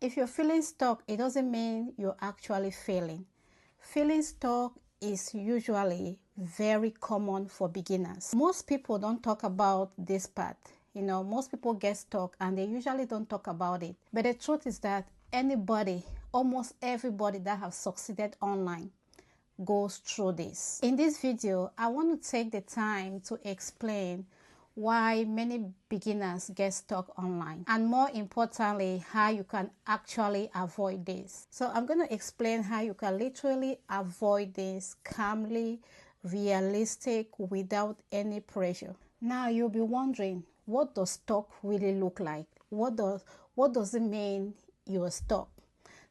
If you're feeling stuck, it doesn't mean you're actually failing. Feeling stuck is usually very common for beginners. Most people don't talk about this part. Most people get stuck and they usually don't talk about it. But the truth is that anybody, almost everybody that has succeeded online goes through this. In this video, I want to take the time to explain why many beginners get stuck online, and more importantly, how you can actually avoid this. So I'm going to explain how you can literally avoid this calmly, realistic, without any pressure. Now you'll be wondering, what does stuck really look like? What does it mean you're stuck?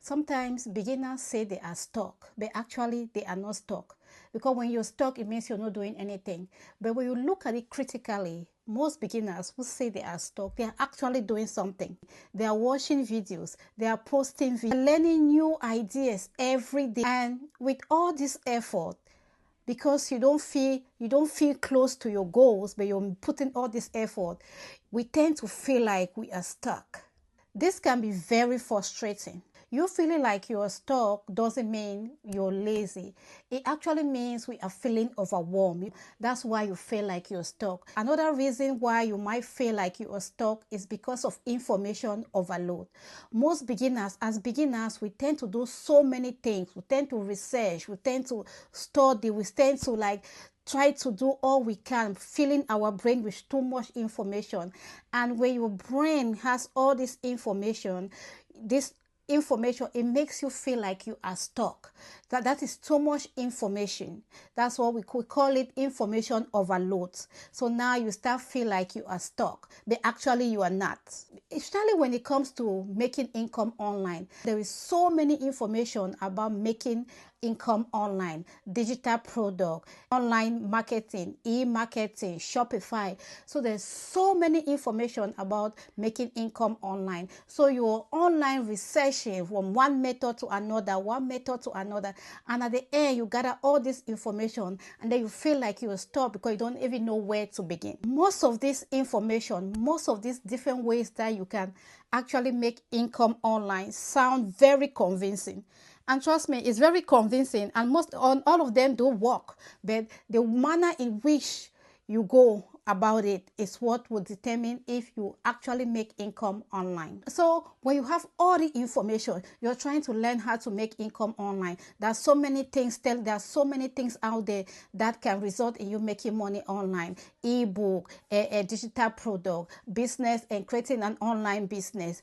Sometimes beginners say they are stuck, but actually they are not stuck. Because when you're stuck, it means you're not doing anything. But when you look at it critically, most beginners who say they are stuck, they are actually doing something. They are watching videos, they are posting videos, learning new ideas every day. And with all this effort, because you don't feel close to your goals, but you're putting all this effort, we tend to feel like we are stuck. This can be very frustrating. You feeling like you're stuck doesn't mean you're lazy. It actually means we are feeling overwhelmed. That's why you feel like you're stuck. Another reason why you might feel like you are stuck is because of information overload. Most beginners, as beginners, we tend to do so many things. We tend to research, we tend to study, we tend to try to do all we can, filling our brain with too much information. And when your brain has all this information, it makes you feel like you are stuck. That is too much information. That's what we could call it, information overload. So now you start feel like you are stuck, but actually you are not. Especially when it comes to making income online, there is so many information about making income online, digital product, online marketing, e-marketing, Shopify. So there's so many information about making income online. So you're online researching from one method to another, and at the end you gather all this information, and then you feel like you're stuck because you don't even know where to begin. Most of this information, most of these different ways that you can actually make income online sound very convincing. And trust me, it's very convincing, and all of them do work. But the manner in which you go about it is what will determine if you actually make income online. So when you have all the information, you're trying to learn how to make income online. There are so many things out there that can result in you making money online. Ebook, a digital product, business, and creating an online business,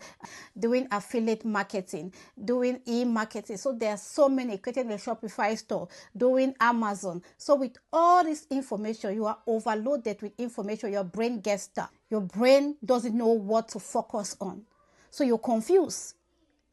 doing affiliate marketing, doing e-marketing. So there are so many, creating a Shopify store, doing Amazon. So with all this information, you are overloaded with information. Your brain gets stuck. Your brain doesn't know what to focus on. So you're confused.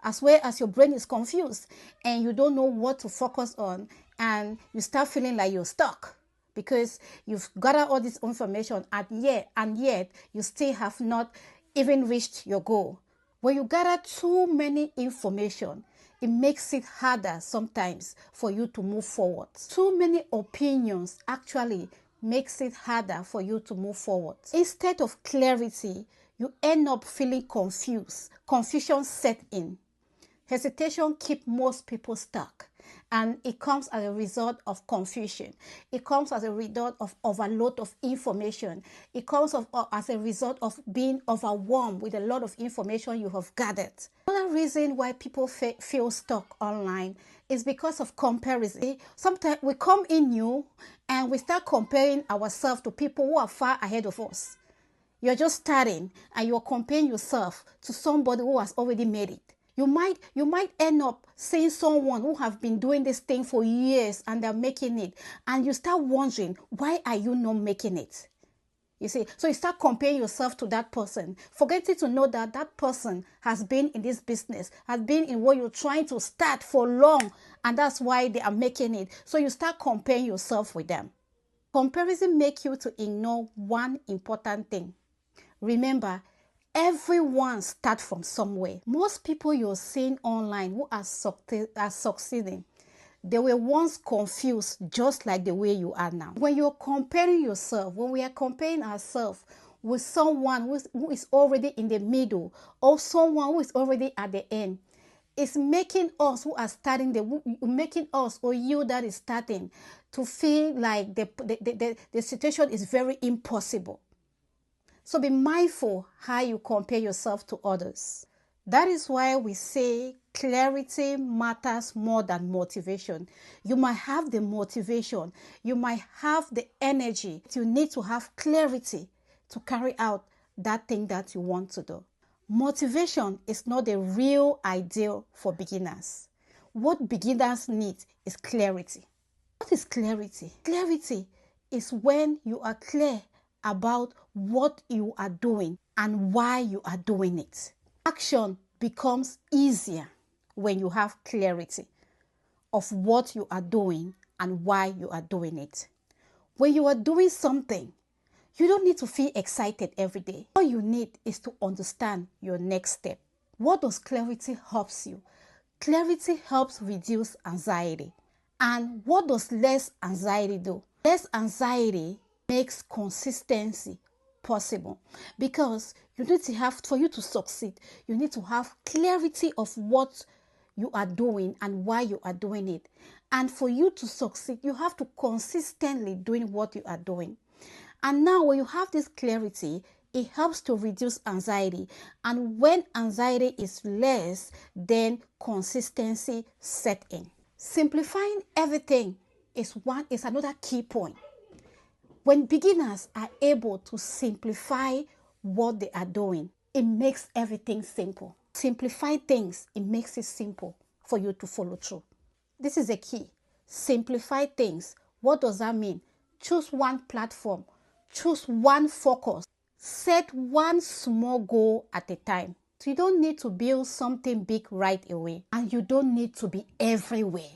As well as your brain is confused and you don't know what to focus on, and you start feeling like you're stuck because you've gathered all this information and yet you still have not even reached your goal. When you gather too many information, it makes it harder sometimes for you to move forward. Too many opinions actually makes it harder for you to move forward. Instead of clarity, you end up feeling confused. Confusion set in. Hesitation keeps most people stuck, and it comes as a result of confusion. It comes as a result of overload of information. It comes as a result of being overwhelmed with a lot of information you have gathered. Another reason why people feel stuck online is because of comparison. Sometimes we come in new and we start comparing ourselves to people who are far ahead of us. You're just starting and you're comparing yourself to somebody who has already made it. You might end up seeing someone who have been doing this thing for years and they're making it, and you start wondering, why are you not making it? You see, so you start comparing yourself to that person, forgetting to know that that person has been in this business, has been in what you're trying to start for long, and that's why they are making it. So you start comparing yourself with them. Comparison makes you to ignore one important thing. Remember, everyone starts from somewhere. Most people you're seeing online who are succeeding, they were once confused just like the way you are now. When you're comparing yourself, when we are comparing ourselves with someone who is already in the middle or someone who is already at the end, It's making us who are starting, making us or you that is starting to feel like the situation is very impossible. So be mindful how you compare yourself to others. That is why we say clarity matters more than motivation. You might have the motivation, you might have the energy. You need to have clarity to carry out that thing that you want to do. Motivation is not the real ideal for beginners. What beginners need is clarity. What is clarity? Clarity is when you are clear about what you are doing and why you are doing it. Action becomes easier when you have clarity of what you are doing and why you are doing it. When you are doing something, you don't need to feel excited every day. All you need is to understand your next step. What does clarity helps you? Clarity helps reduce anxiety. And what does less anxiety do? Less anxiety makes consistency possible, because you need to have, for you to succeed, you need to have clarity of what you are doing and why you are doing it. And for you to succeed, you have to consistently doing what you are doing. And now when you have this clarity, it helps to reduce anxiety. And when anxiety is less, then consistency set in. Simplifying everything is another key point. When beginners are able to simplify what they are doing, it makes everything simple. Simplify things, it makes it simple for you to follow through. This is a key. Simplify things. What does that mean? Choose one platform. Choose one focus. Set one small goal at a time. So you don't need to build something big right away. And you don't need to be everywhere.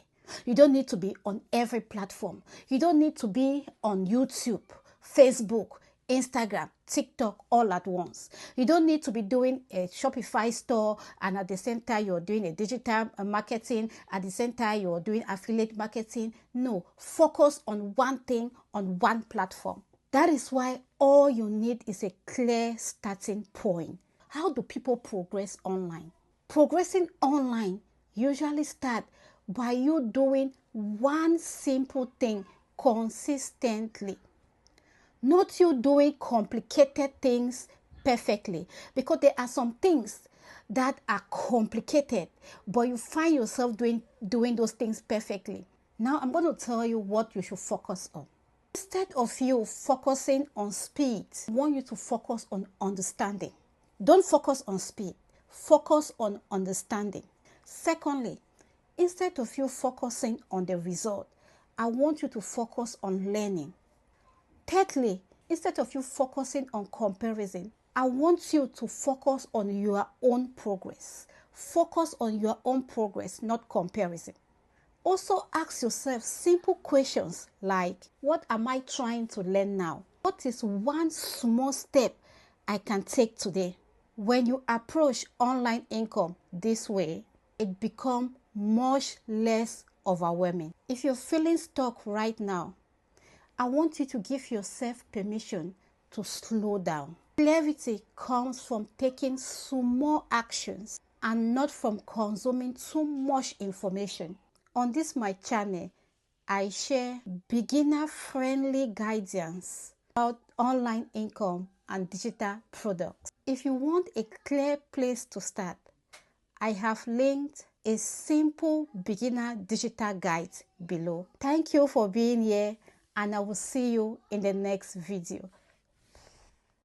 You don't need to be on every platform. You don't need to be on YouTube, Facebook, Instagram, TikTok all at once. You don't need to be doing a Shopify store and at the same time you're doing a digital marketing, at the same time you're doing affiliate marketing. No, focus on one thing on one platform. That is why all you need is a clear starting point. How do people progress online? Progressing online usually starts by you doing one simple thing consistently. Not you doing complicated things perfectly, because there are some things that are complicated, but you find yourself doing those things perfectly. Now I'm going to tell you what you should focus on. Instead of you focusing on speed, I want you to focus on understanding. Don't focus on speed. Focus on understanding. Secondly, instead of you focusing on the result, I want you to focus on learning. Thirdly, instead of you focusing on comparison, I want you to focus on your own progress. Focus on your own progress, not comparison. Also ask yourself simple questions like, what am I trying to learn now? What is one small step I can take today? When you approach online income this way, it becomes much less overwhelming. If you're feeling stuck right now, I want you to give yourself permission to slow down. Clarity comes from taking small actions and not from consuming too much information. On this my channel, I share beginner-friendly guidance about online income and digital products. If you want a clear place to start, I have linked a simple beginner digital guide below. Thank you for being here, and I will see you in the next video.